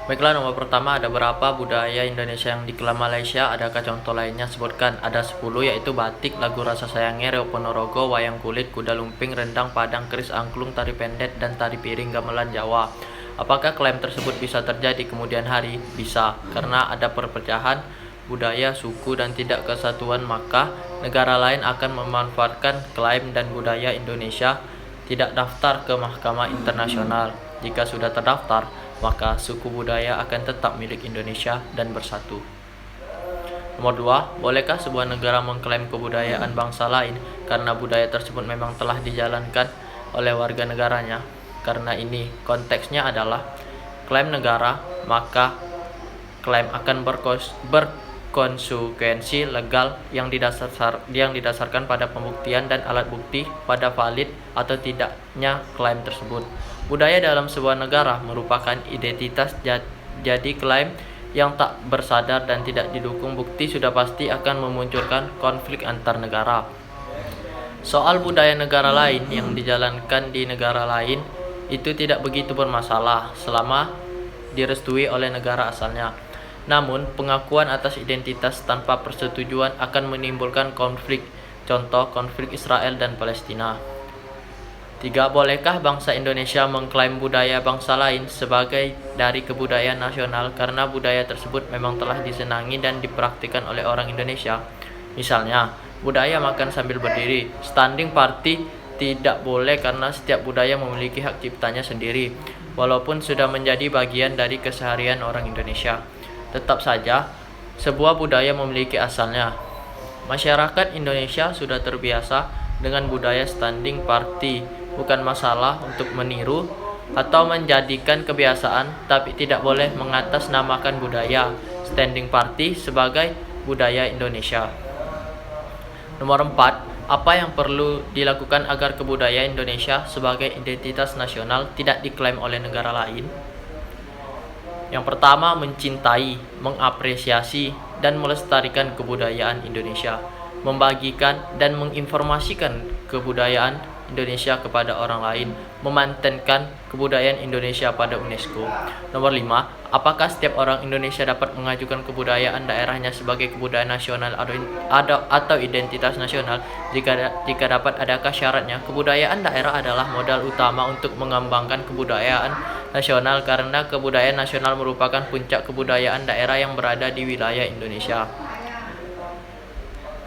Baiklah, nomor pertama, ada berapa budaya Indonesia yang diklaim Malaysia? Adakah contoh lainnya? Sebutkan. Ada 10, yaitu batik, lagu rasa sayangnya, Riau Ponorogo, wayang kulit, kuda lumping, rendang Padang, keris angklung, tari pendek, dan tari piring gamelan Jawa. Apakah klaim tersebut bisa terjadi kemudian hari? Bisa, karena ada perpecahan budaya, suku, dan tidak kesatuan, maka negara lain akan memanfaatkan klaim dan budaya Indonesia tidak daftar ke Mahkamah Internasional. Jika sudah terdaftar, maka suku budaya akan tetap milik Indonesia dan bersatu. Nomor 2, bolehkah sebuah negara mengklaim kebudayaan bangsa lain karena budaya tersebut memang telah dijalankan oleh warga negaranya? Karena ini konteksnya adalah klaim negara, maka klaim akan berkonsekuensi legal yang didasarkan pada pembuktian dan alat bukti pada valid atau tidaknya klaim tersebut. Budaya dalam sebuah negara merupakan identitas, jadi klaim yang tak bersadar dan tidak didukung bukti sudah pasti akan memunculkan konflik antar negara. Soal budaya negara lain yang dijalankan di negara lain itu tidak begitu bermasalah selama direstui oleh negara asalnya. Namun, pengakuan atas identitas tanpa persetujuan akan menimbulkan konflik. Contoh, konflik Israel dan Palestina. 3. Bolehkah bangsa Indonesia mengklaim budaya bangsa lain sebagai dari kebudayaan nasional karena budaya tersebut memang telah disenangi dan dipraktikkan oleh orang Indonesia? Misalnya, budaya makan sambil berdiri. Standing party tidak boleh karena setiap budaya memiliki hak ciptanya sendiri, walaupun sudah menjadi bagian dari keseharian orang Indonesia. Tetap saja, sebuah budaya memiliki asalnya. Masyarakat Indonesia sudah terbiasa dengan budaya standing party. Bukan masalah untuk meniru atau menjadikan kebiasaan, tapi tidak boleh mengatasnamakan budaya standing party sebagai budaya Indonesia. Nomor 4, apa yang perlu dilakukan agar kebudayaan Indonesia sebagai identitas nasional tidak diklaim oleh negara lain? Yang pertama, mencintai, mengapresiasi, dan melestarikan kebudayaan Indonesia, membagikan dan menginformasikan kebudayaan Indonesia kepada orang lain, memantenkan kebudayaan Indonesia pada UNESCO. Nomor 5, apakah setiap orang Indonesia dapat mengajukan kebudayaan daerahnya sebagai kebudayaan nasional atau identitas nasional? Jika dapat, adakah syaratnya? Kebudayaan daerah adalah modal utama untuk mengembangkan kebudayaan nasional karena kebudayaan nasional merupakan puncak kebudayaan daerah yang berada di wilayah Indonesia.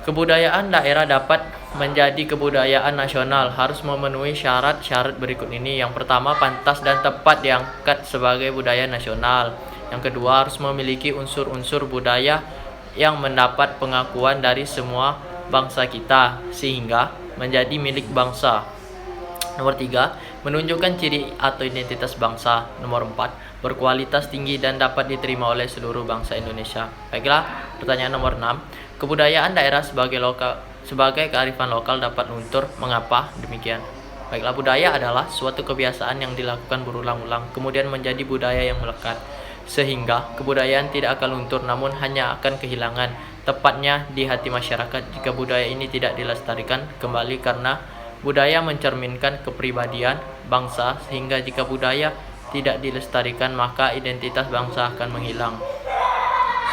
Kebudayaan daerah dapat menjadi kebudayaan nasional harus memenuhi syarat-syarat berikut ini. Yang pertama, pantas dan tepat diangkat sebagai budaya nasional. Yang kedua, harus memiliki unsur-unsur budaya yang mendapat pengakuan dari semua bangsa kita sehingga menjadi milik bangsa. Nomor 3, menunjukkan ciri atau identitas bangsa. Nomor 4, berkualitas tinggi dan dapat diterima oleh seluruh bangsa Indonesia. Baiklah, pertanyaan nomor 6. Kebudayaan daerah sebagai kearifan lokal dapat luntur. Mengapa demikian? Baiklah, budaya adalah suatu kebiasaan yang dilakukan berulang-ulang kemudian menjadi budaya yang melekat, sehingga kebudayaan tidak akan luntur namun hanya akan kehilangan tepatnya di hati masyarakat jika budaya ini tidak dilestarikan kembali, karena budaya mencerminkan kepribadian bangsa, sehingga jika budaya tidak dilestarikan maka identitas bangsa akan menghilang.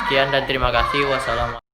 Sekian dan terima kasih. Wassalamualaikum.